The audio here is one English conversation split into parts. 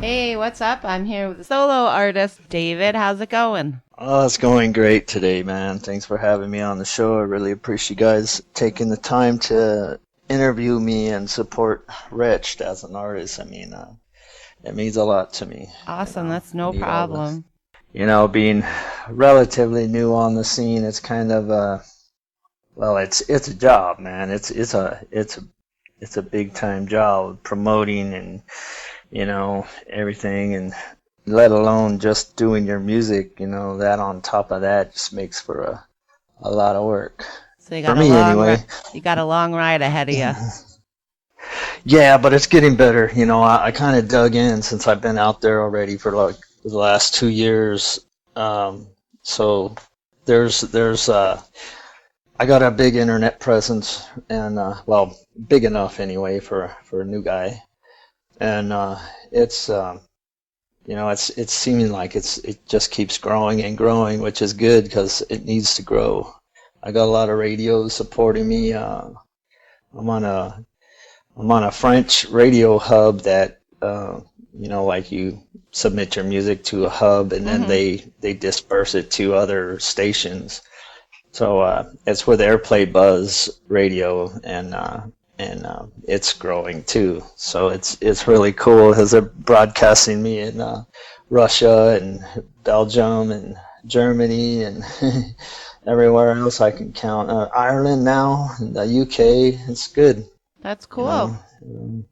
Hey, what's up? I'm here with solo artist David. How's it going? Oh, it's going great today, man. Thanks for having me on the show. I really appreciate you guys taking the time to interview me and support Retched as an artist. It means a lot to me. Awesome, that's I no need all the, problem. being relatively new on the scene, it's kind of well, it's a job, man. It's a big time job promoting and everything, and let alone just doing your music, that on top of that just makes for a lot of work. So you For got a me long anyway. you got a long ride ahead of you. Yeah, but it's getting better. I kind of dug in since I've been out there already for like the last 2 years. So there's I got a big internet presence and well, big enough anyway for a new guy. And it's it's seeming like it just keeps growing and growing, which is good because it needs to grow. I got a lot of radios supporting me. I'm on a I'm on a French radio hub that like you submit your music to a hub and then Mhm. they disperse it to other stations. So it's with AirPlay Buzz Radio, and it's growing too. So it's really cool because they're broadcasting me in Russia and Belgium and Germany and everywhere else I can count. Ireland now, and the UK. It's good, That's you cool. know.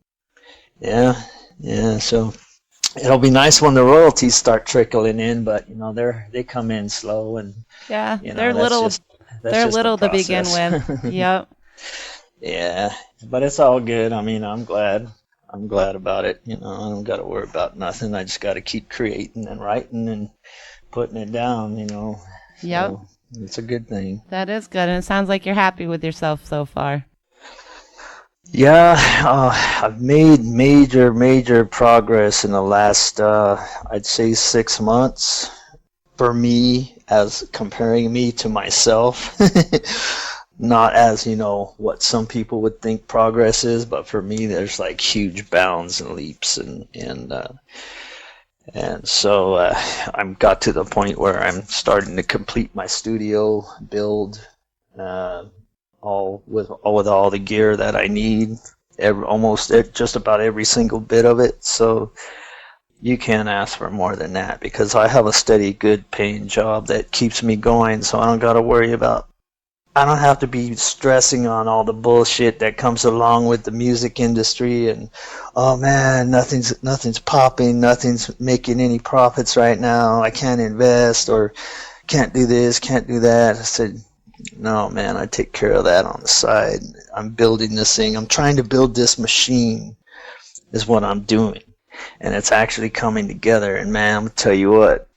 Yeah, yeah. So it'll be nice when the royalties start trickling in, but they come in slow, and Yeah, that's just the they're little to begin process. with. Yep. Yeah, but it's all good. I'm glad. I'm glad about it. I don't got to worry about nothing. I just got to keep creating and writing and putting it down. Yep. So it's a good thing. That is good. And it sounds like you're happy with yourself so far. Yeah, I've made major progress in the last, I'd say 6 months for me as comparing me to myself. Not as, what some people would think progress is, but for me, there's like huge bounds and leaps and so I'm got to the point where I'm starting to complete my studio build, uh, all with all the gear that I need, just about every single bit of it. So you can't ask for more than that because I have a steady, good paying job that keeps me going. So I don't have to be stressing on all the bullshit that comes along with the music industry and oh man, nothing's popping, nothing's making any profits right now. I can't invest or can't do this, can't do that. I said, no man, I take care of that on the side. I'm building this thing. I'm trying to build this machine is what I'm doing. And it's actually coming together, and man, I'm gonna tell you what,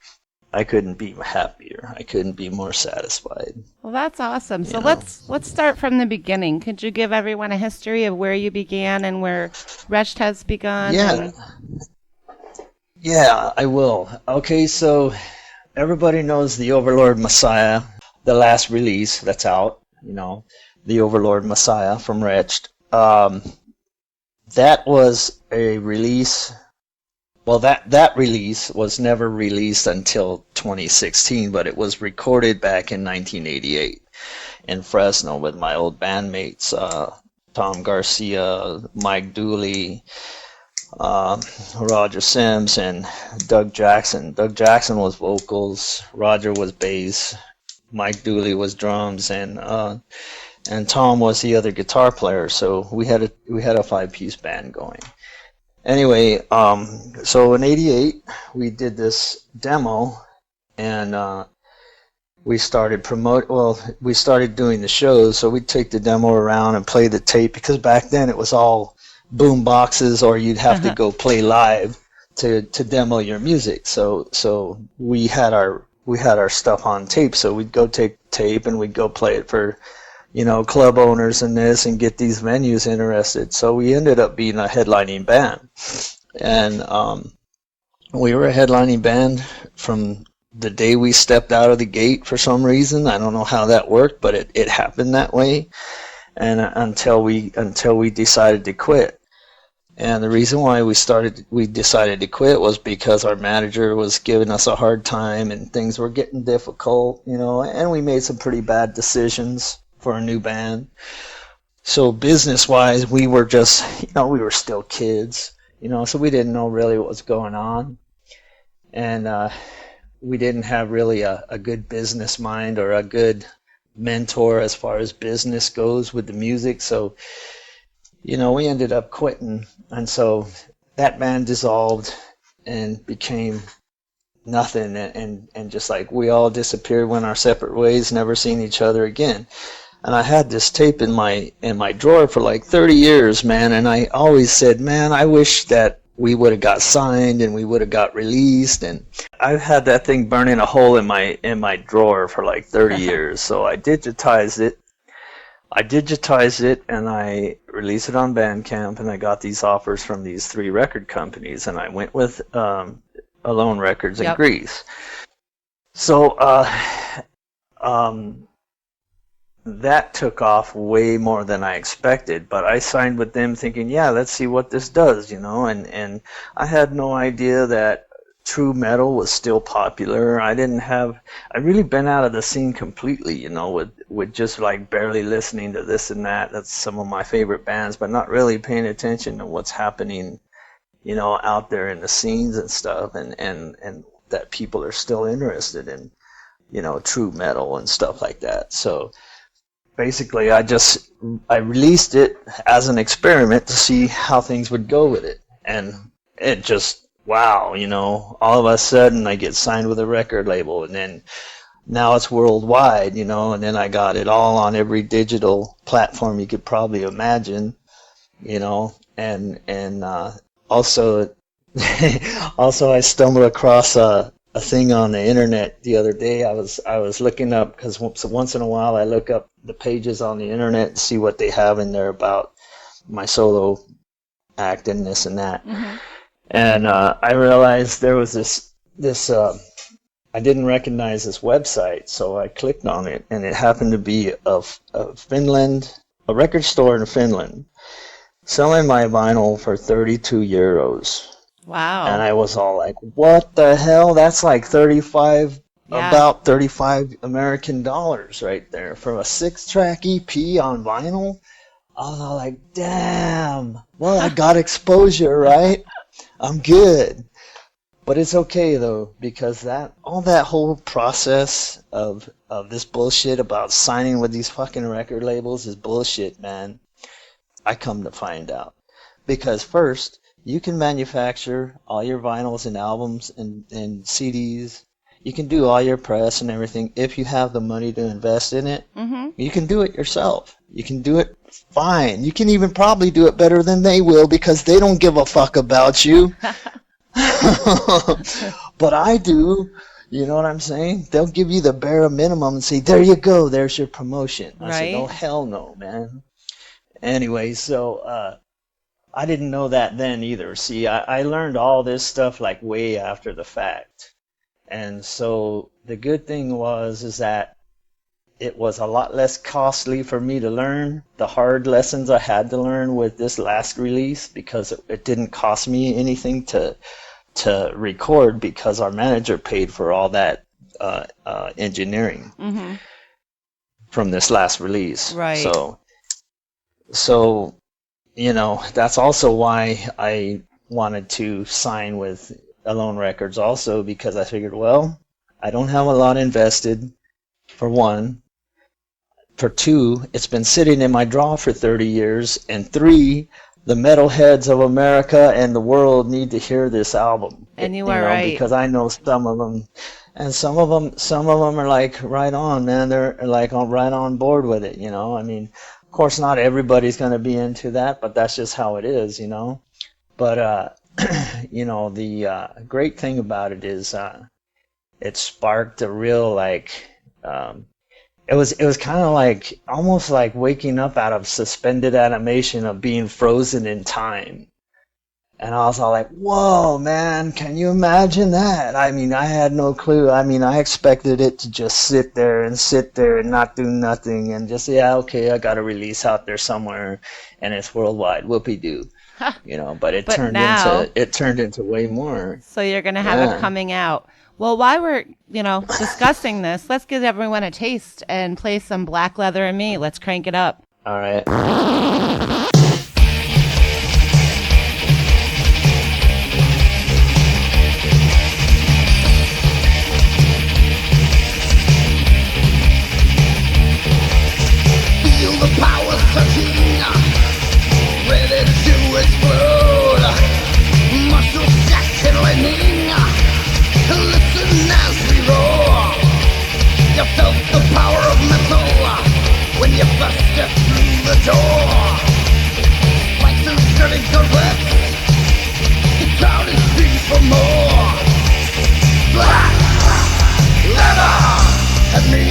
I couldn't be happier. I couldn't be more satisfied. Well, that's awesome. You So know. let's start from the beginning. Could you give everyone a history of where you began and where Wretched has begun? Yeah, And yeah, I will. Okay, so everybody knows the Overlord Messiah, the last release that's out. The Overlord Messiah from Retched. That was a release. Well, that release was never released until 2016, but it was recorded back in 1988 in Fresno with my old bandmates, Tom Garcia, Mike Dooley, Roger Sims, and Doug Jackson. Doug Jackson was vocals, Roger was bass, Mike Dooley was drums, and Tom was the other guitar player. So we had a five-piece band going. Anyway, so in '88 we did this demo, and we started doing the shows. So we'd take the demo around and play the tape because back then it was all boom boxes, or you'd have to go play live to demo your music. So we had our stuff on tape. So we'd go take tape and we'd go play it for club owners and this, and get these venues interested. So we ended up being a headlining band, and we were a headlining band from the day we stepped out of the gate. For some reason, I don't know how that worked, but it happened that way, and until we decided to quit. And the reason why we decided to quit was because our manager was giving us a hard time and things were getting difficult, and we made some pretty bad decisions for a new band. So business-wise, we were just, we were still kids, so we didn't know really what was going on. And we didn't have really a good business mind or a good mentor as far as business goes with the music. So, we ended up quitting. And so that band dissolved and became nothing. And just like we all disappeared, went our separate ways, never seen each other again. And I had this tape in my drawer for like 30 years, man. And I always said, man, I wish that we would have got signed and we would have got released. And I've had that thing burning a hole in my drawer for like 30 years. So I digitized it. And I released it on Bandcamp, and I got these offers from these 3 record companies, and I went with Alone Records in Greece. So that took off way more than I expected, but I signed with them thinking, yeah, let's see what this does, and I had no idea that true metal was still popular. I'd really been out of the scene completely, with just like barely listening to this and that. That's some of my favorite bands, but not really paying attention to what's happening, out there in the scenes and stuff, and that people are still interested in, true metal and stuff like that. So basically I released it as an experiment to see how things would go with it. And it just, wow, all of a sudden I get signed with a record label, and then now it's worldwide, and then I got it all on every digital platform you could probably imagine, and also I stumbled across a thing on the internet the other day. I was looking up, because once in a while I look up the pages on the internet and see what they have in there about my solo act and this and that. Mm-hmm. And I realized there was this I didn't recognize this website, so I clicked on it, and it happened to be of Finland, a record store in Finland, selling my vinyl for 32 euros. Wow. And I was all like, what the hell? That's like 35, about 35 American dollars right there for a 6-track EP on vinyl. I was all like, damn. Well, I got exposure, right? I'm good. But it's okay, though, because all that whole process of this bullshit about signing with these fucking record labels is bullshit, man. I come to find out. Because first, you can manufacture all your vinyls and albums and CDs. You can do all your press and everything if you have the money to invest in it. Mm-hmm. You can do it yourself. You can do it fine. You can even probably do it better than they will, because they don't give a fuck about you. But I do. You know what I'm saying? They'll give you the bare minimum and say, there you go, there's your promotion. I said, oh, hell no, man. Anyway, so I didn't know that then either. See, I learned all this stuff like way after the fact. And so the good thing is that it was a lot less costly for me to learn the hard lessons I had to learn with this last release, because it didn't cost me anything to record, because our manager paid for all that engineering from this last release. Right. So that's also why I wanted to sign with Alone Records also, because I figured, well, I don't have a lot invested, for one. For two, it's been sitting in my drawer for 30 years. And 3, the metalheads of America and the world need to hear this album. And you are right. Because I know some of them. And some of them are like, right on, man. They're like right on board with it, I mean, of course, not everybody's going to be into that, but that's just how it is, But, the great thing about it is it sparked a real, it was kind of like, almost like waking up out of suspended animation of being frozen in time. And I was all like, whoa, man, can you imagine that? I mean, I had no clue. I mean, I expected it to just sit there and not do nothing and just, okay, I got a release out there somewhere and it's worldwide. Whoopee-doo. But it turned into way more. So you're going to have a coming out. Well, while we're, discussing this, let's give everyone a taste and play some Black Leather and Me. Let's crank it up. All right. Feel the power surging, ready to explode. Muscles tightening, listen as we roar. You felt the power of metal when you first stepped through the door. Spikes and skirting corvettes, the crowd is screams for more. Black leather and me.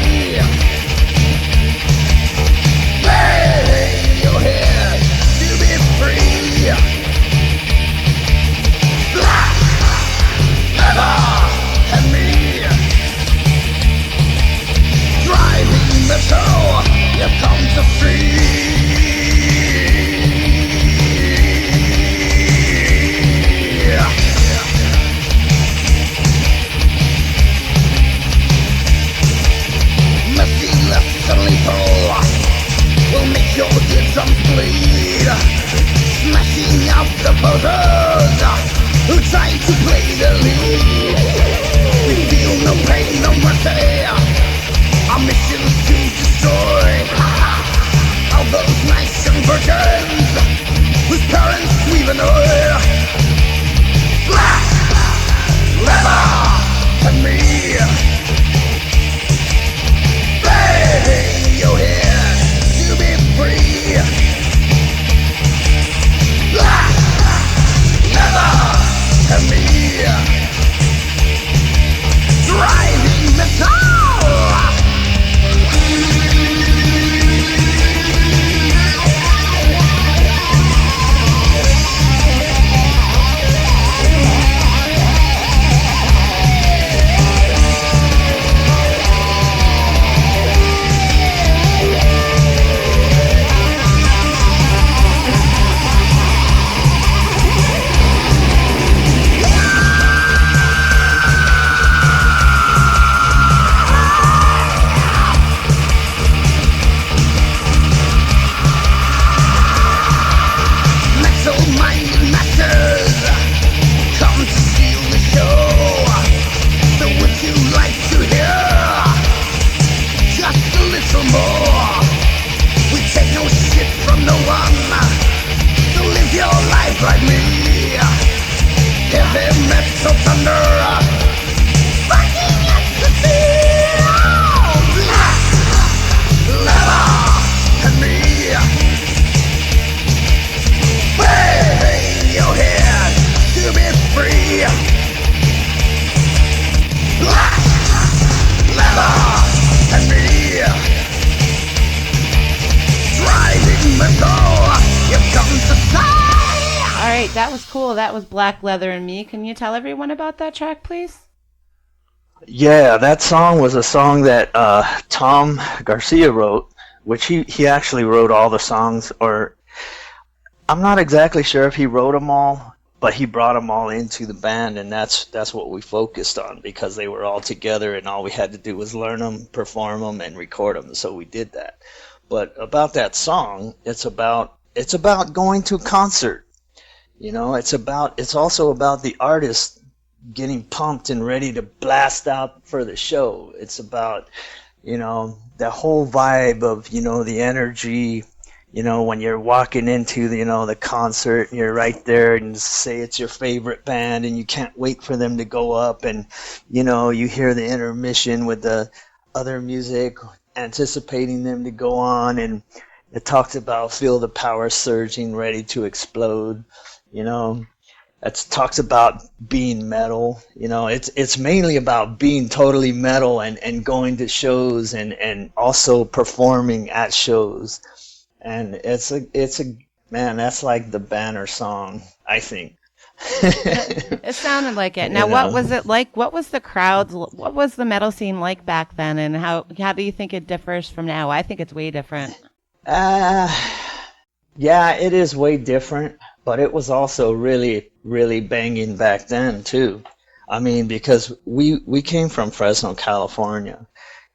Lay your head to be free. Black leather and me. Driving metal, you come to free. Messy left and lethal will make your eardrums bleed. Smashing out the posers who try to play the lead. We feel no pain, no mercy. Our mission's to destroy all those nice young virgins whose parents we've annoyed. Black leather and me. Lay your head to be free. Black leather and me. Driving metal. Metal-minded masters come to steal the show. So would you like to hear just a little more? We take no shit from no one, so live your life like me. Heavy metal thunder, fighting ecstasy. Black leather and me. Lay your head to be free. Black leather and me. Driving metal, you come to die. All right, that was cool. That was Black Leather and Me. Can you tell everyone about that track, please? Yeah, that song was a song that Tom Garcia wrote, which he actually wrote all the songs, or I'm not exactly sure if he wrote them all, but he brought them all into the band, and that's what we focused on, because they were all together and all we had to do was learn them, perform them, and record them. So we did that. But about that song, it's about going to a concert. It's also about the artist getting pumped and ready to blast out for the show. It's about, the whole vibe of, the energy. When you're walking into the concert and you're right there and say it's your favorite band and you can't wait for them to go up, and you hear the intermission with the other music anticipating them to go on, and it talks about feel the power surging ready to explode. It talks about being metal. It's mainly about being totally metal and going to shows and also performing at shows. And it's a man, that's like the banner song, I think. It sounded like it. Now, what was it like? What was the crowds? What was the metal scene like back then? And how do you think it differs from now? I think it's way different. Yeah, it is way different. but it was also really, really banging back then too. I mean, because we came from Fresno, California,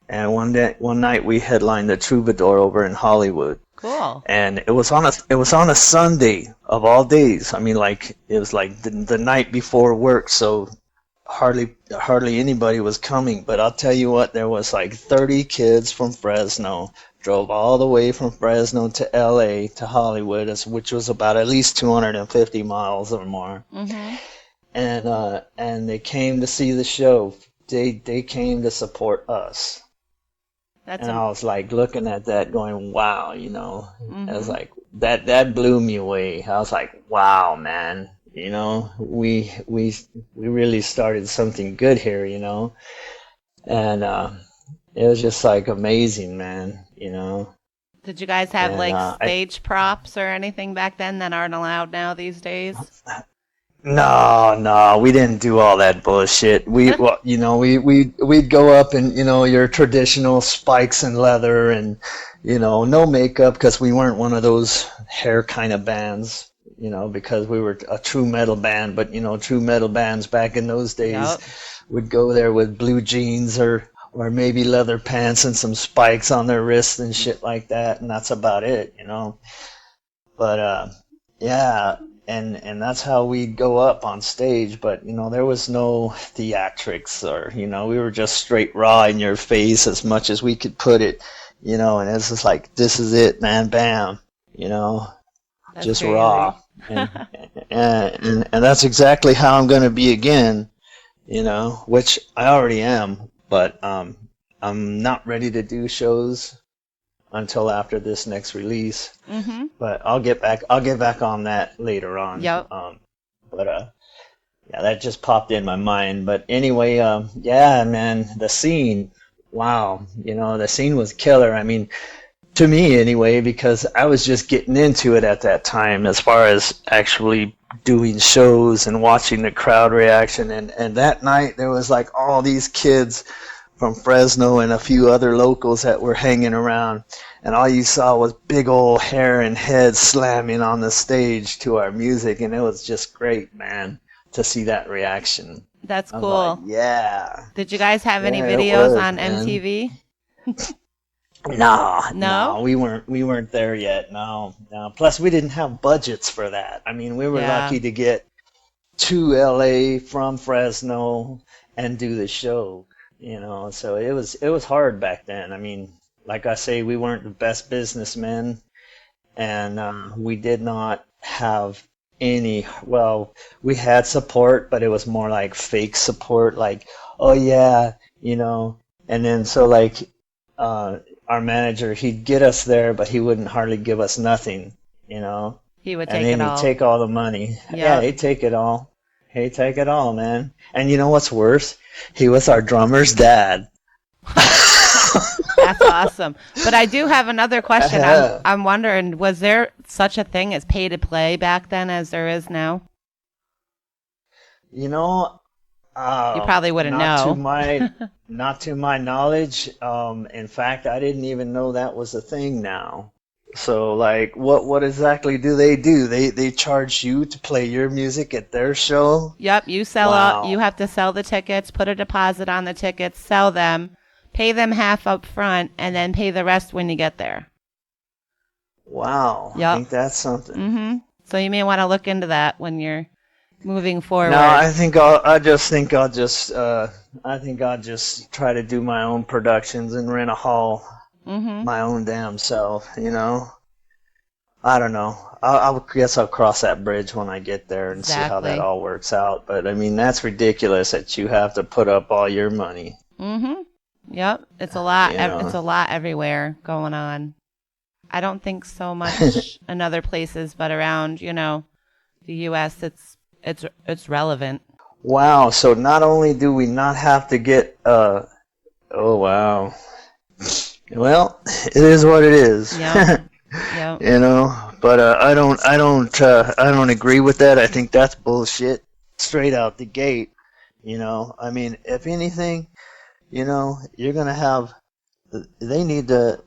and one night we headlined the Troubadour over in Hollywood. Cool. And it was on a Sunday of all days. I mean, like it was like the night before work, so hardly anybody was coming. But I'll tell you what, there was like 30 kids from Fresno, drove all the way from Fresno to L.A. to Hollywood, which was about at least 250 miles or more. Mm-hmm. And they came to see the show. They came to support us. And I was like looking at that going, wow, you know. I was like, that blew me away. I was like, wow, man, you know, we really started something good here, you know. And it was just like amazing, man, you know. Did you guys have stage props or anything back then that aren't allowed now these days? No, we didn't do all that bullshit. We'd go up in, you know, your traditional spikes and leather and, you know, no makeup because we weren't one of those hair kind of bands, you know, because we were a true metal band. But, you know, true metal bands back in those days would go there with blue jeans or maybe leather pants and some spikes on their wrists and shit like that. And that's about it, you know. But, yeah. And that's how we'd go up on stage, but, you know, there was no theatrics or, you know, we were just straight raw in your face as much as we could put it, you know, and it's just like, this is it, man, bam, you know, that's just crazy. Raw. And that's exactly how I'm going to be again, you know, which I already am, but I'm not ready to do shows until after this next release. Mm-hmm. But I'll get back on that later on. Yep. Yeah, that just popped in my mind. But anyway, yeah, man, the scene, wow, you know, the scene was killer. I mean, to me anyway, because I was just getting into it at that time as far as actually doing shows and watching the crowd reaction. And that night there was like all these kids from Fresno and a few other locals that were hanging around, and all you saw was big old hair and heads slamming on the stage to our music, and it was just great, man, to see that reaction. That's cool. Like, yeah. Did you guys have any videos on MTV? No, we weren't there yet. No. Plus, we didn't have budgets for that. I mean, we were lucky to get to LA from Fresno and do the show. You know, so it was hard back then. I mean, like I say, we weren't the best businessmen, and we did not have any. Well, we had support, but it was more like fake support. Like, oh yeah, you know. And then so like our manager, he'd get us there, but he wouldn't hardly give us nothing. You know. He would take it all. And then he'd take all the money. Yep. Yeah, he'd take it all. He'd take it all, man. And you know what's worse? He was our drummer's dad. That's awesome. But I do have another question. I'm wondering, was there such a thing as pay to play back then as there is now? You know, you probably wouldn't know. Not to my knowledge. In fact, I didn't even know that was a thing now. So, like, what exactly do? They charge you to play your music at their show? Yep, you sell out. You have to sell the tickets, put a deposit on the tickets, sell them, pay them half up front, and then pay the rest when you get there. Wow, yep. I think that's something. Mm-hmm. So you may want to look into that when you're moving forward. No, I think I'll just try to do my own productions and rent a hall. Mm-hmm. My own damn self, you know. I don't know. I guess I'll cross that bridge when I get there and see how that all works out. But I mean, that's ridiculous that you have to put up all your money. Mm-hmm. Yep, it's a lot. It's a lot everywhere going on. I don't think so much in other places, but around, you know, the U.S., it's relevant. Wow. So not only do we not have to get oh wow. Well, it is what it is. Yeah. Yep. You know, but I don't agree with that. I think that's bullshit straight out the gate. You know, I mean, if anything, you know, you're gonna have. They need to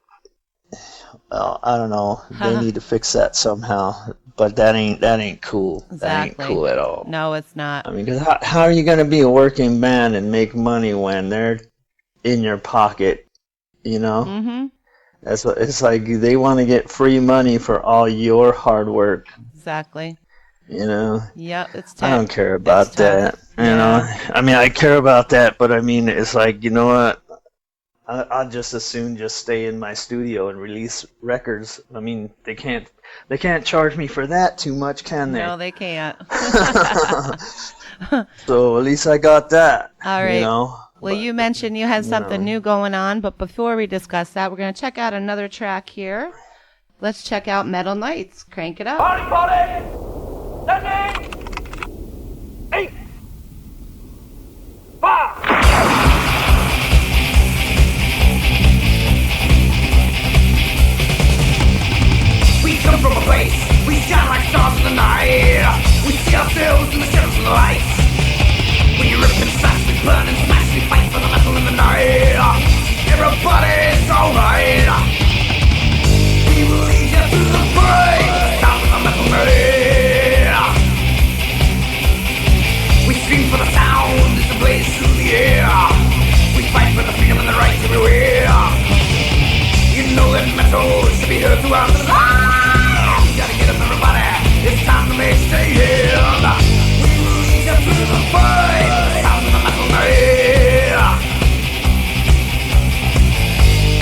well, I don't know. They need to fix that somehow. But that ain't cool. Exactly. That ain't cool at all. No, it's not. I mean, 'cause how are you gonna be a working band and make money when they're in your pocket? You know. Mm-hmm. That's what it's like. They want to get free money for all your hard work. Exactly. You know. Yep, it's tough. I don't care about that. You know. I mean, I care about that, but I mean, it's like, you know what? I'd just as soon just stay in my studio and release records. I mean, they can't charge me for that too much, can they? No, they can't. So at least I got that. All right. You know. Well, you mentioned you had something new going on, but before we discuss that, we're going to check out another track here. Let's check out Metal Nights. Crank it up. Party, party! Standing! 8! 5! We come from a place, we shine like stars in the night. We see ourselves in the shadows and the lights. We rip and slash, we burn and smash, we fight for the metal in the night. Everybody's alright. We will lead you through the fight, sound of the metal night. We scream for the sound as it blaze through the air. We fight for the freedom and the rights everywhere. You know that metal should be heard throughout the land. Gotta get up, everybody. It's time to make stand. We will lead you through the fight. Sound of the metal night.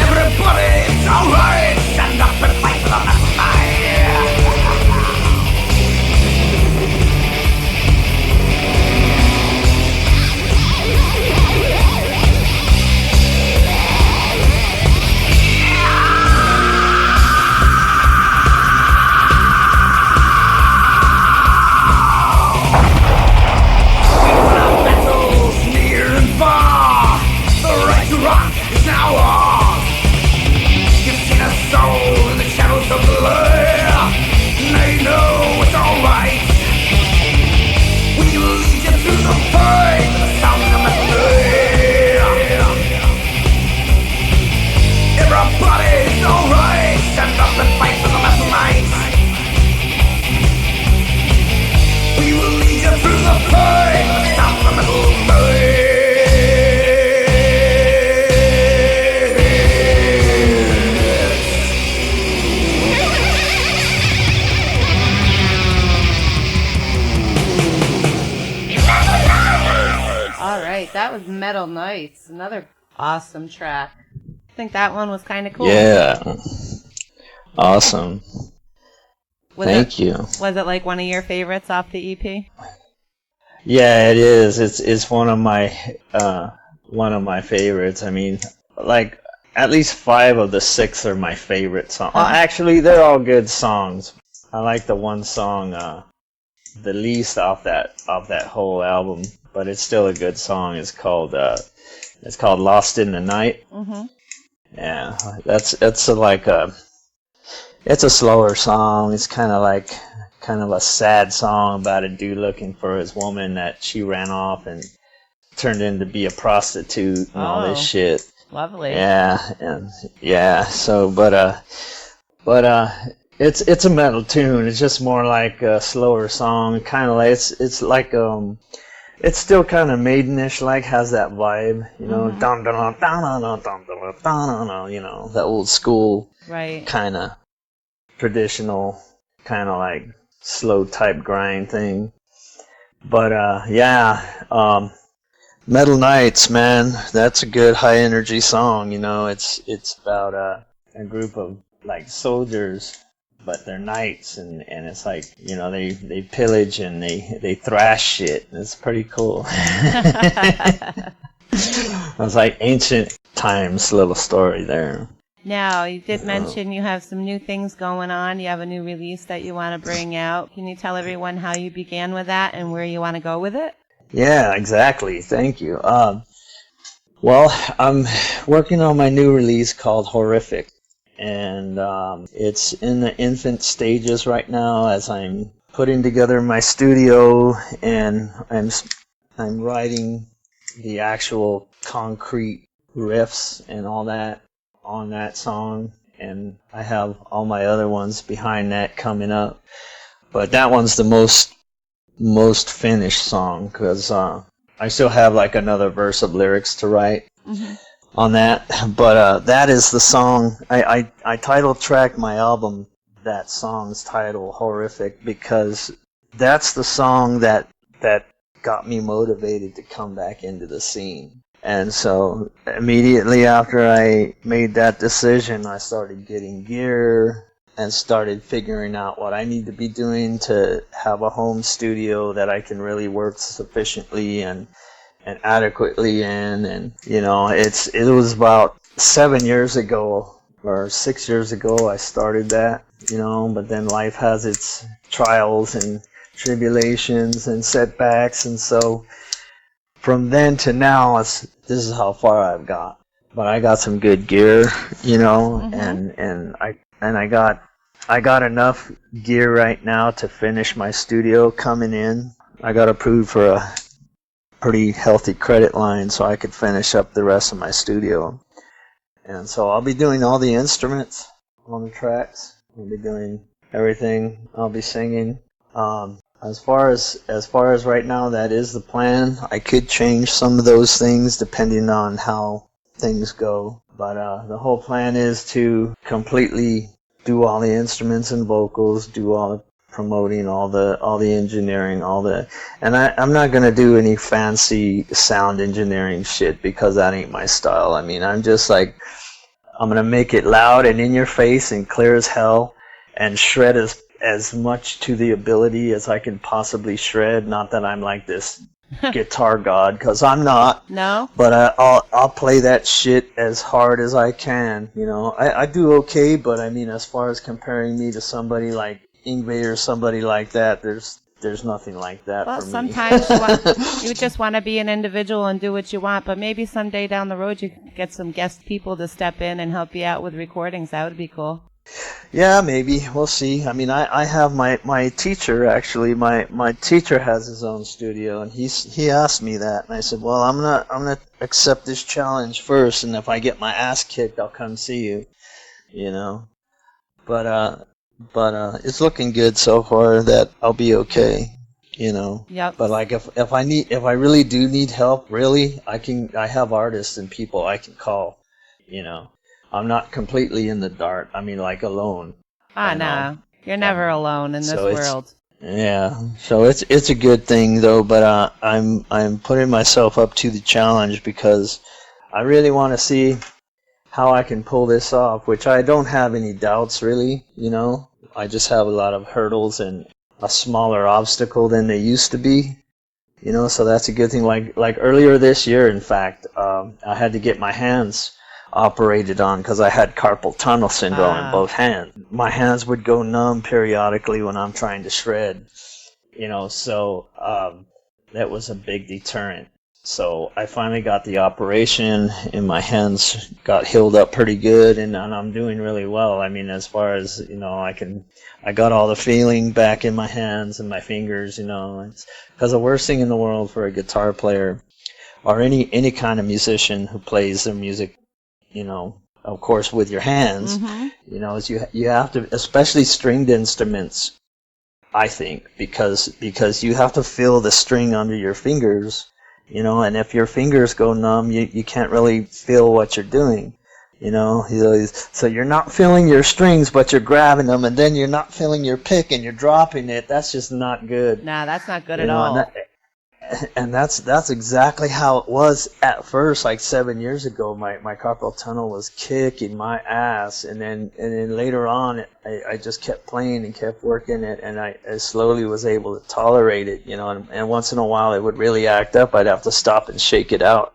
Everybody, it's alright. Stand up and fight for the metal night. Rock is now ours. You've seen us soul in the shadows of the light. Now you know it's alright. We will lead you through the fight with the sound of the metal night. Everybody's alright. Stand up and fight for the metal night. We will lead you through the fight with the sound of the metal night. That was Metal Nights, another awesome track. I think that one was kind of cool. Yeah. Awesome. Thank you. Was it like one of your favorites off the EP? Yeah, it is. It's one of my favorites. I mean, like at least 5 of the 6 are my favorite songs. Actually, they're all good songs. I like the one song the least off that whole album, but it's still a good song. It's called Lost in the Night. Mm-hmm. Yeah, it's a slower song. It's kind of a sad song about a dude looking for his woman that she ran off and turned in to be a prostitute and all this shit. Lovely. Yeah. So, but it's a metal tune. It's just more like a slower song. Kind of like it's like it's still kind of Maidenish, like has that vibe, you know, dun dun dun dun dun dun dun dun, you know, that old school, right? Kind of traditional, kind of like slow type grind thing. But Metal Nights, man, that's a good high energy song. You know, it's about a group of like soldiers, but they're knights, and it's like, you know, they pillage and they thrash shit. It's pretty cool. It's like ancient times little story there. Now, you did mention you have some new things going on. You have a new release that you want to bring out. Can you tell everyone how you began with that and where you want to go with it? Yeah, exactly. Thank you. Well, I'm working on my new release called Horrific. And it's in the infant stages right now as I'm putting together my studio, and I'm writing the actual concrete riffs and all that on that song. and I have all my other ones behind that coming up. But that one's the most finished song, because I still have like another verse of lyrics to write on that. But that is the song. I title tracked my album that song's title, Horrific, because that's the song that got me motivated to come back into the scene. And so immediately after I made that decision, I started getting gear and started figuring out what I need to be doing to have a home studio that I can really work sufficiently and adequately in. And it was about 7 years ago or 6 years ago I started that, but then life has its trials and tribulations and setbacks, and so from then to now, this is how far I've got. But I got some good gear, and I got enough gear right now to finish my studio coming in. I got approved for a pretty healthy credit line so I could finish up the rest of my studio. And so I'll be doing all the instruments on the tracks. I'll be doing everything. I'll be singing. As far as right now, that is the plan. I could change some of those things depending on how things go. But the whole plan is to completely do all the instruments and vocals, do all the promoting, all the engineering, and I'm not gonna do any fancy sound engineering shit because that ain't my style. I mean, I'm just like, I'm gonna make it loud and in your face and clear as hell and shred as much to the ability as I can possibly shred. Not that I'm like this guitar god, because I'm not. No. But I'll play that shit as hard as I can. I do okay, but I mean, as far as comparing me to somebody like Yngwie or somebody like that, there's nothing like that for me. Sometimes you just want to be an individual and do what you want, but maybe someday down the road you can get some guest people to step in and help you out with recordings. That would be cool. Yeah, maybe. We'll see. I mean, I have my teacher, actually. My teacher has his own studio, and he asked me that, and I said, well, I'm gonna accept this challenge first, and if I get my ass kicked, I'll come see you. But it's looking good so far that I'll be okay. Yep. But like if I really do need help, really, I have artists and people I can call. I'm not completely in the dark. I mean, like, alone. No. You're never alone in this world. Yeah. So it's a good thing, though, but I'm putting myself up to the challenge because I really want to see how I can pull this off, which I don't have any doubts, really, I just have a lot of hurdles and a smaller obstacle than they used to be, so that's a good thing. Like earlier this year, in fact, I had to get my hands operated on because I had carpal tunnel syndrome in both hands. My hands would go numb periodically when I'm trying to shred, so that was a big deterrent. So I finally got the operation and my hands got healed up pretty good, and I'm doing really well. I mean, as far as, I got all the feeling back in my hands and my fingers, it's because the worst thing in the world for a guitar player or any kind of musician who plays their music, of course, with your hands, is you have to, especially stringed instruments, I think, because you have to feel the string under your fingers, and if your fingers go numb, you can't really feel what you're doing, so you're not feeling your strings, but you're grabbing them, and then you're not feeling your pick and you're dropping it. That's just not good. Nah, that's not good at all. And that's exactly how it was at first, like 7 years ago. My carpal tunnel was kicking my ass, and then later on, I just kept playing and kept working it, and I slowly was able to tolerate it, and once in a while it would really act up. I'd have to stop and shake it out,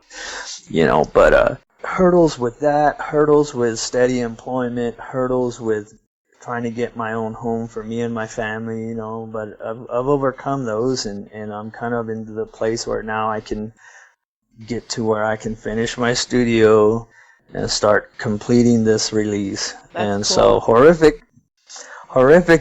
but hurdles with that, hurdles with steady employment, hurdles with trying to get my own home for me and my family, but I've overcome those, and I'm kind of into the place where now I can get to where I can finish my studio and start completing this release. That's cool. So Horrific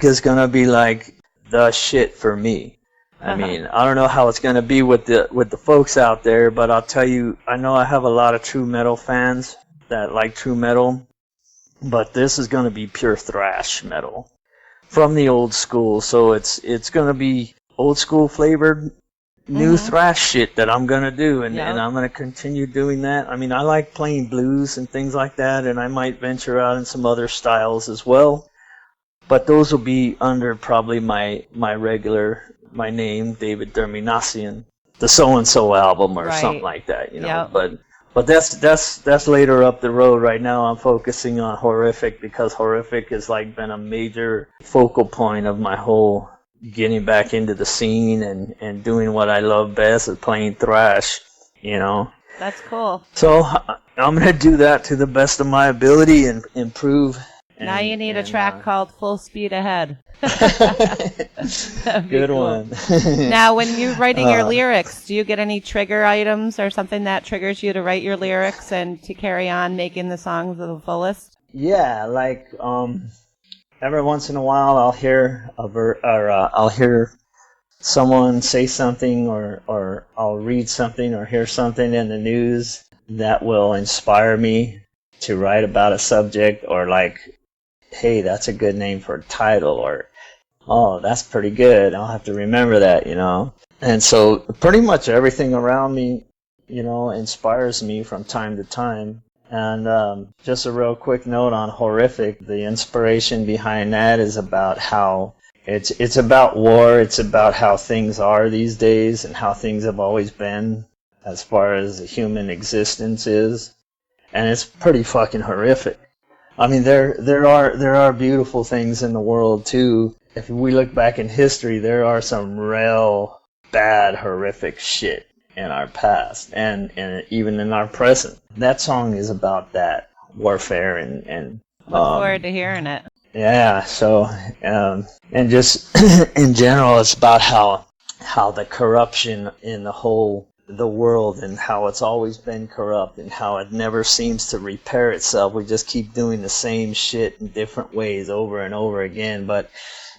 is going to be like the shit for me. I mean, I don't know how it's going to be with the folks out there, but I'll tell you, I know I have a lot of true metal fans that like true metal. but this is going to be pure thrash metal from the old school. So it's going to be old school flavored new thrash shit that I'm going to do, and I'm going to continue doing that. I mean, I like playing blues and things like that, and I might venture out in some other styles as well. But those will be under probably my name, David Manasian, the so-and-so album or something like that, you know. But that's later up the road. Right now I'm focusing on Horrific, because Horrific has like been a major focal point of my whole getting back into the scene and doing what I love best, is playing thrash, you know. That's cool. So I'm going to do that to the best of my ability and improve. Now you need a track called Full Speed Ahead. Good one. Now, when you're writing your lyrics, do you get any trigger items or something that triggers you to write your lyrics and to carry on making the songs of the fullest? Yeah, like every once in a while I'll hear I'll hear someone say something, or I'll read something or hear something in the news that will inspire me to write about a subject, or like, hey, that's a good name for a title, or, oh, that's pretty good, I'll have to remember that, you know. And so pretty much everything around me, you know, inspires me from time to time. And just a real quick note on Horrific, the inspiration behind that is about how it's about war, it's about how things are these days and how things have always been as far as human existence is. And it's pretty fucking horrific. I mean, there are beautiful things in the world too. If we look back in history, there are some real bad, horrific shit in our past, and even in our present. That song is about that warfare and look forward to hearing it. Yeah. So and just in general, it's about how the corruption in the world, and how it's always been corrupt, and how it never seems to repair itself. We just keep doing the same shit in different ways over and over again. But,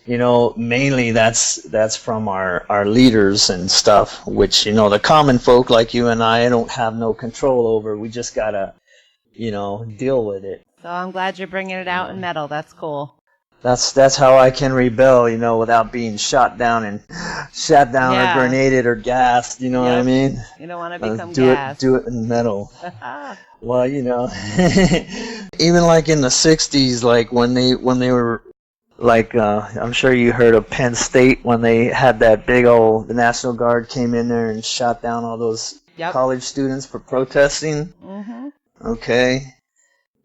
you know, mainly that's from our leaders and stuff, which, you know, the common folk like you and I don't have no control over. We just gotta, you know, deal with it. So I'm glad you're bringing it out in metal. That's cool. That's how I can rebel, you know, without being shot down or grenaded or gassed, you know what I mean? You don't want to become gassed. Do it in metal. Well, you know, even like in the 60s, like when they were, like, I'm sure you heard of Penn State, when they had that the National Guard came in there and shot down all those college students for protesting. Mm-hmm. Okay.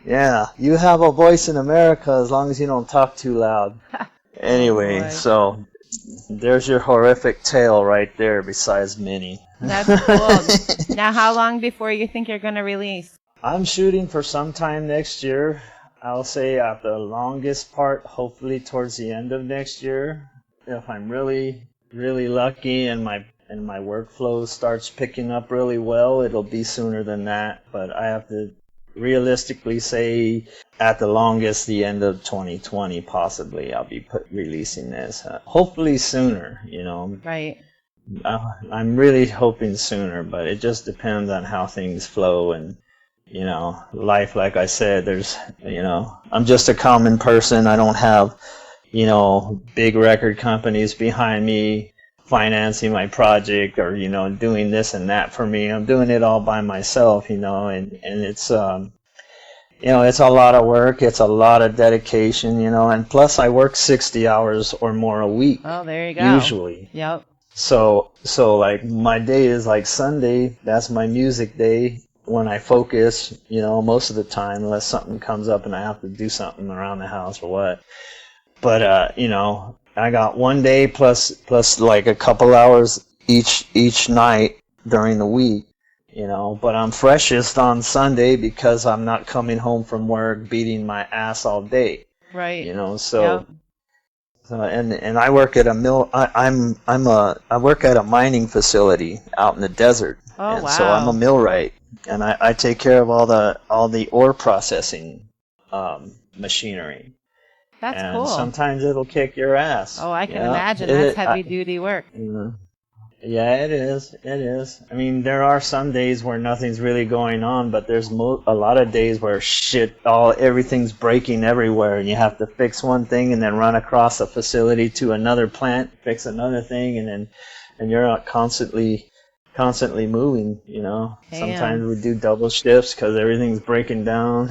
Yeah, you have a voice in America as long as you don't talk too loud. Anyway, so there's your horrific tale right there, besides Minnie. That's cool. Now, how long before you think you're going to release? I'm shooting for sometime next year. I'll say at the longest part, hopefully towards the end of next year. If I'm really, really lucky and my workflow starts picking up really well, it'll be sooner than that. But I have to realistically say at the longest the end of 2020 possibly I'll be releasing this. Hopefully sooner, you know. Right. I'm really hoping sooner, but it just depends on how things flow. And, you know, life, like I said, there's, you know, I'm just a common person. I don't have, you know, big record companies behind me financing my project, or, you know, doing this and that for me. I'm doing it all by myself, you know, and it's, you know, it's a lot of work. It's a lot of dedication, you know, and plus I work 60 hours or more a week. Oh, there you go. Usually. Yep. So like my day is like Sunday. That's my music day when I focus, you know, most of the time, unless something comes up and I have to do something around the house or what. But, you know, I got one day plus like a couple hours each night during the week, you know. But I'm freshest on Sunday because I'm not coming home from work beating my ass all day. Right. You know, so and I work at a mill. I work at a mining facility out in the desert. Oh, and wow. So I'm a millwright, and I take care of all the ore processing machinery. That's and cool. Sometimes it'll kick your ass. Oh, I can imagine. That's heavy-duty work. Yeah, it is. It is. I mean, there are some days where nothing's really going on, but there's a lot of days where everything's breaking everywhere, and you have to fix one thing and then run across a facility to another plant, fix another thing, and you're not constantly moving. You know. Damn. Sometimes we do double shifts because everything's breaking down.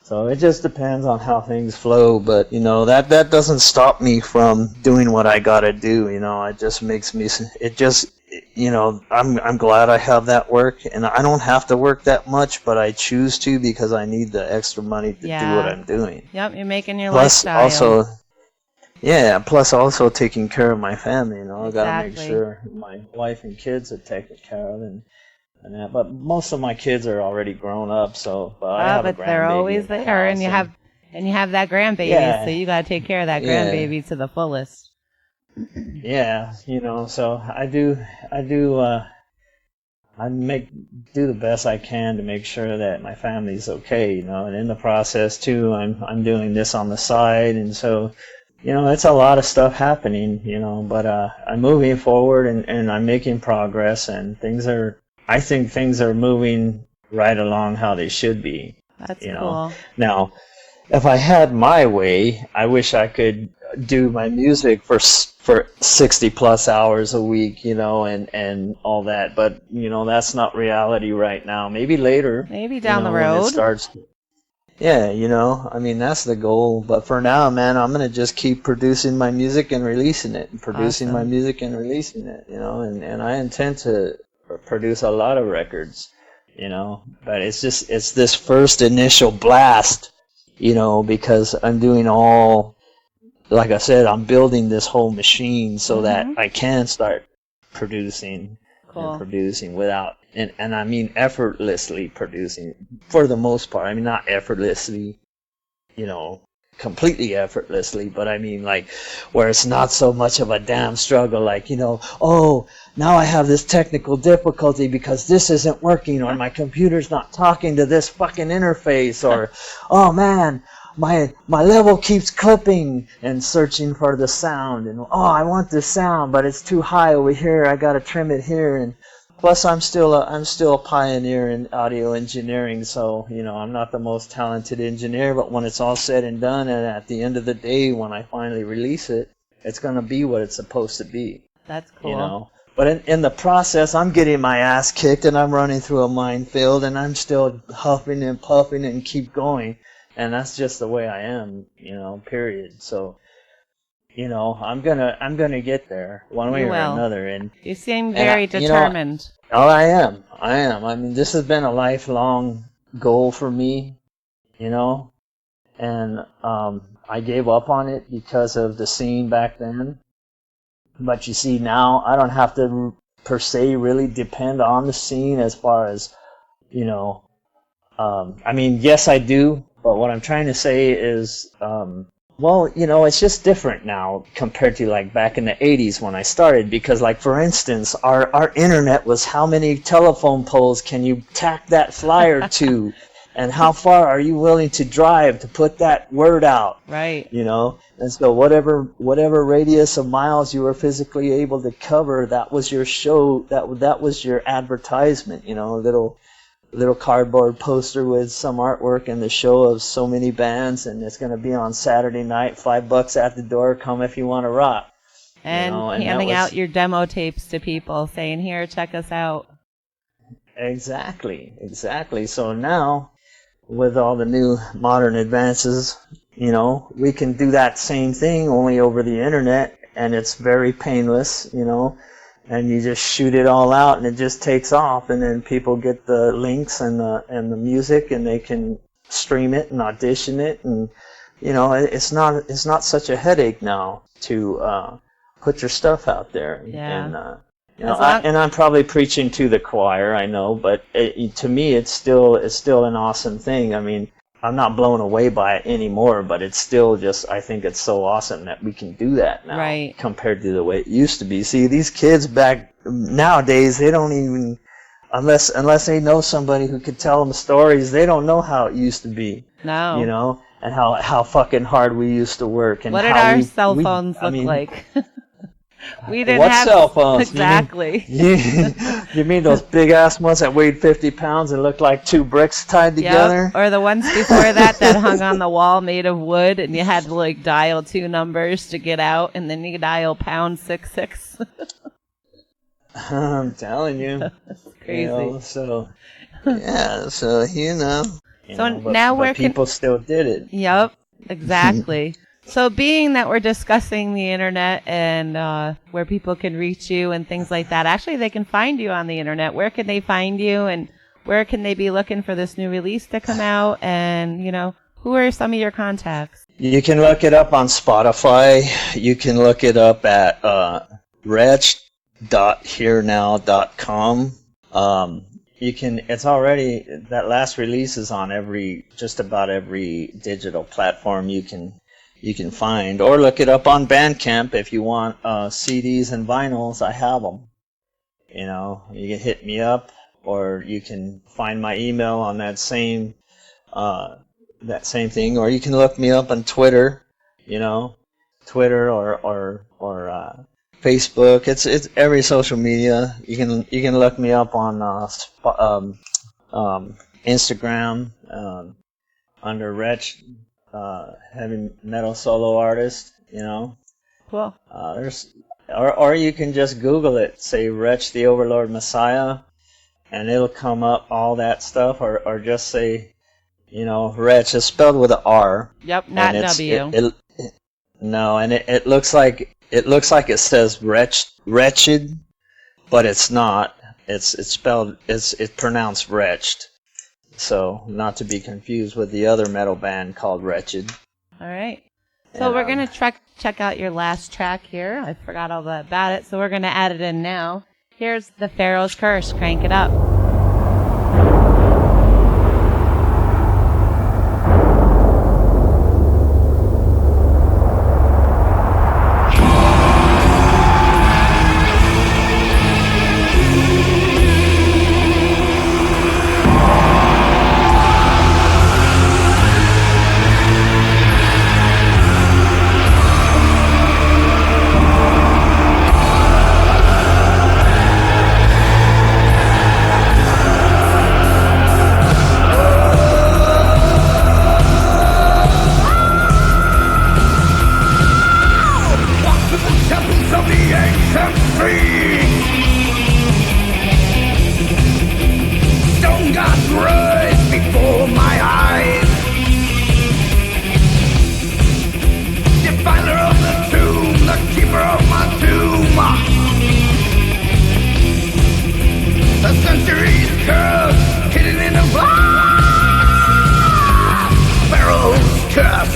So it just depends on how things flow, but you know that doesn't stop me from doing what I gotta do. You know, it just makes me. It just, you know, I'm glad I have that work, and I don't have to work that much, but I choose to because I need the extra money to do what I'm doing. Yep, you're making your plus lifestyle. Plus also taking care of my family. You know, I gotta make Exactly. sure my wife and kids are taken care of, and that. But most of my kids are already grown up, so I have a but they're grandbaby always in the there, and house, you have that grandbaby, Yeah. so you gotta take care of that Yeah. grandbaby to the fullest. Yeah, you know, so I do do the best I can to make sure that my family's okay, you know, and in the process too, I'm doing this on the side, and so, you know, it's a lot of stuff happening, you know, but I'm moving forward, and I'm making progress, and I think things are moving right along how they should be. That's You cool. know. Now, if I had my way, I wish I could do my music for 60 plus hours a week, you know, and all that. But you know, that's not reality right now. Maybe later. Maybe down the when it road. starts. Yeah, you know, I mean that's the goal. But for now, man, I'm gonna just keep producing my music and releasing it, and producing my Awesome. music and releasing it, you know, and I intend to produce a lot of records, you know, but it's this first initial blast, you know, because I'm doing like I said, I'm building this whole machine so that I can start producing Cool. and producing without, and I mean effortlessly producing for the most part. I mean, not effortlessly, you know, completely effortlessly, but I mean like where it's not so much of a damn struggle, like, you know, oh, now I have this technical difficulty because this isn't working, or my computer's not talking to this fucking interface, or oh man, my level keeps clipping and searching for the sound, and oh, I want this sound but it's too high over here, I gotta trim it here. And plus, I'm still a pioneer in audio engineering, so you know I'm not the most talented engineer. But when it's all said and done, and at the end of the day, when I finally release it, it's gonna be what it's supposed to be. That's cool. You know. But in the process, I'm getting my ass kicked, and I'm running through a minefield, and I'm still huffing and puffing and keep going. And that's just the way I am, you know. Period. So. You know, I'm gonna get there one way You or will. another, and You seem very you know, determined. oh, I am. I mean, this has been a lifelong goal for me, you know, and I gave up on it because of the scene back then. But you see, now I don't have to per se really depend on the scene as far as, you know. I mean, yes, I do, but what I'm trying to say is. Well, you know, it's just different now compared to like back in the 80s when I started, because like for instance, our internet was how many telephone poles can you tack that flyer to, and how far are you willing to drive to put that word out, Right. you know? And so whatever radius of miles you were physically able to cover, that was your show, that was your advertisement, you know, little cardboard poster with some artwork and the show of so many bands, and it's going to be on Saturday night, $5 at the door, come if you want to rock. And, you know, and handing out your demo tapes to people, saying, here, check us out. Exactly. So now, with all the new modern advances, you know, we can do that same thing only over the internet, and it's very painless, you know. And you just shoot it all out, and it just takes off, and then people get the links and the music, and they can stream it and audition it, and you know, it's not such a headache now to put your stuff out there. Yeah. And you know, and I'm probably preaching to the choir, I know, but to me, it's still an awesome thing. I mean, I'm not blown away by it anymore, but it's still just, I think it's so awesome that we can do that now, right, compared to the way it used to be. See, these kids back nowadays, they don't even, unless they know somebody who could tell them stories, they don't know how it used to be. No. You know, and how fucking hard we used to work. And what did our cell phones look like? We didn't what have cell phones? exactly. You mean those big ass ones that weighed 50 pounds and looked like two bricks tied together? Yep. Or the ones before that hung on the wall made of wood, and you had to like dial 2 numbers to get out, and then you dial #66. I'm telling you. That's crazy. You know, so yeah, so you know. Now people still did it. Yep, exactly. So being that we're discussing the internet and where people can reach you and things like that, actually they can find you on the internet. Where can they find you, and where can they be looking for this new release to come out? And, you know, who are some of your contacts? You can look it up on Spotify. You can look it up at retched.herenow.com. It's already, that last release is on just about every digital platform you can find, or look it up on Bandcamp if you want CDs and vinyls. I have them. You know, you can hit me up, or you can find my email on that same thing, or you can look me up on Twitter. You know, Twitter or Facebook. It's every social media. You can look me up on Instagram under Retched. Heavy metal solo artist, you know. Cool. Or you can just Google it, say Retched the Overlord Messiah, and it'll come up all that stuff, or just say, you know, Retched is spelled with an R. Yep, not W. No, and it looks like it says Retched, but it's not. It's pronounced Retched. So, not to be confused with the other metal band called Retched. All right. So we're going to check out your last track here. I forgot all about it, so we're going to add it in now. Here's the Pharaohs Curse. Crank it up. Pharaohs Curse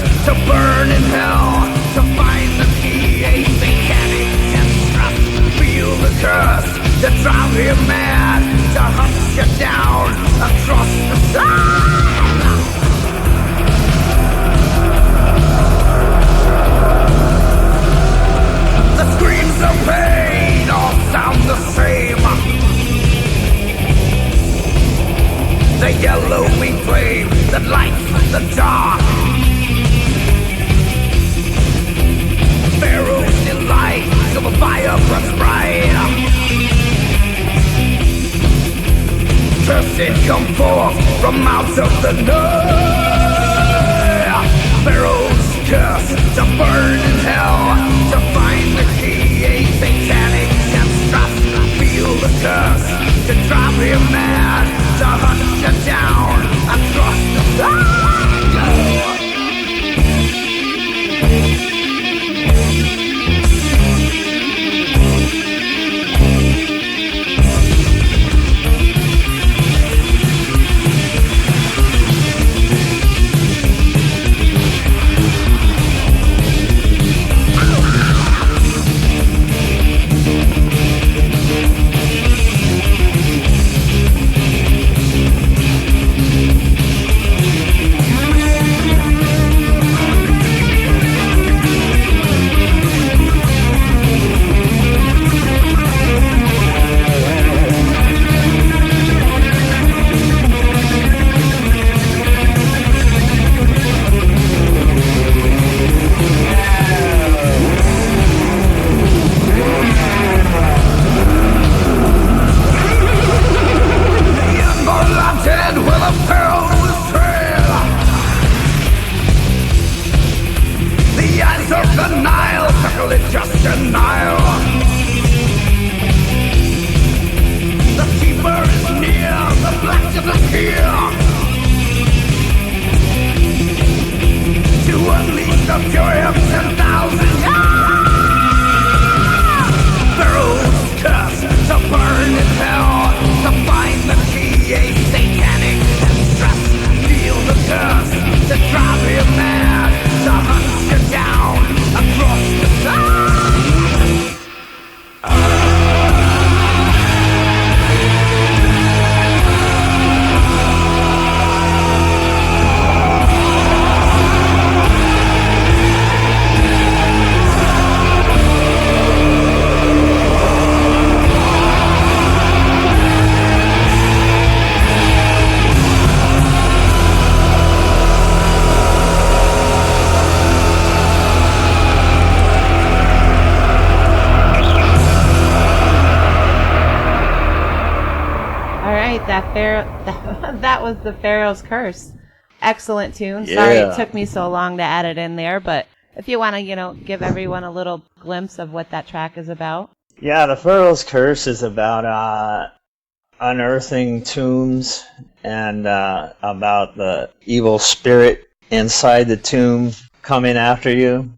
to burn in hell, to find the key, a satanic construct. Feel the curse to drive him mad, to hunt you down across the the fury of 10,000 Pharaohs Curse, to burn in hell, to find the key, a satanic distress. Feel the curse, to drive you mad, to hunt you down across the sun. That was the Pharaohs Curse. Excellent tune. Yeah. Sorry it took me so long to add it in there, but if you want to, give everyone a little glimpse of what that track is about. Yeah, the Pharaohs Curse is about unearthing tombs and about the evil spirit inside the tomb coming after you.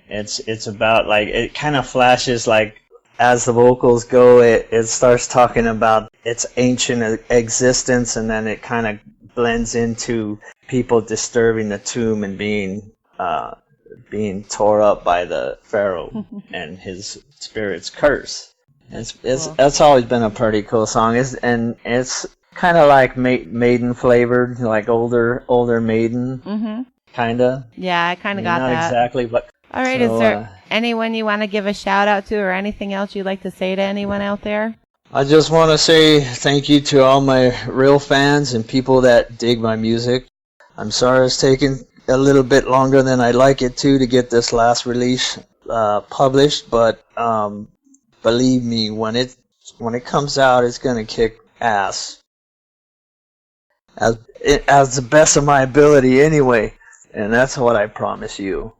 It's about, like, it kind of flashes, like, as the vocals go, it starts talking about its ancient existence, and then it kind of blends into people disturbing the tomb and being tore up by the pharaoh and his spirit's curse. That's always been a pretty cool song. It's kind of like Maiden flavored, like older Maiden, kind of. Yeah, I kind of got not that. Not exactly, but. All right, so, is there anyone you want to give a shout out to, or anything else you'd like to say to anyone out there? I just want to say thank you to all my real fans and people that dig my music. I'm sorry it's taken a little bit longer than I'd like it to get this last release published, but believe me, when it comes out, it's gonna kick ass. As the best of my ability, anyway, and that's what I promise you.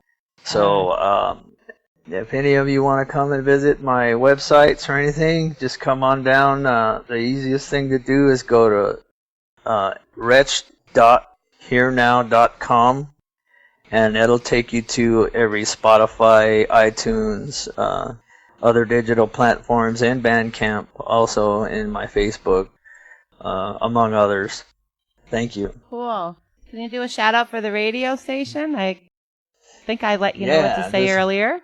So, if any of you want to come and visit my websites or anything, just come on down. The easiest thing to do is go to retched.herenow.com, and it'll take you to every Spotify, iTunes, other digital platforms, and Bandcamp, also in my Facebook, among others. Thank you. Cool. Can you do a shout out for the radio station? I think I let you know what to say earlier.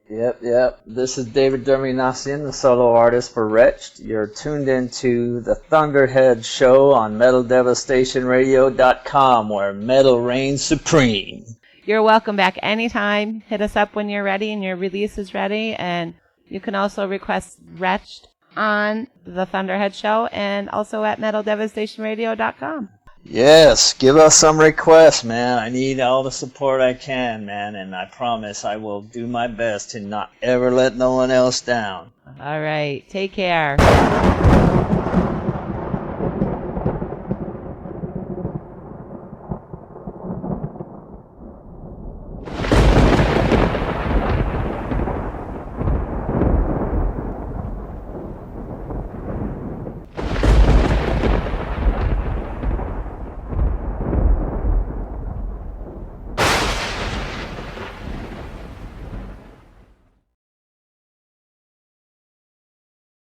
Yep. This is David Manasian, the solo artist for Retched. You're tuned into the Thunderhead show on MetalDevastationRadio.com, where metal reigns supreme. You're welcome back anytime. Hit us up when you're ready and your release is ready. And you can also request Retched on the Thunderhead show and also at MetalDevastationRadio.com. Yes, give us some requests, man. I need all the support I can, man, and I promise I will do my best to not ever let no one else down. All right, take care.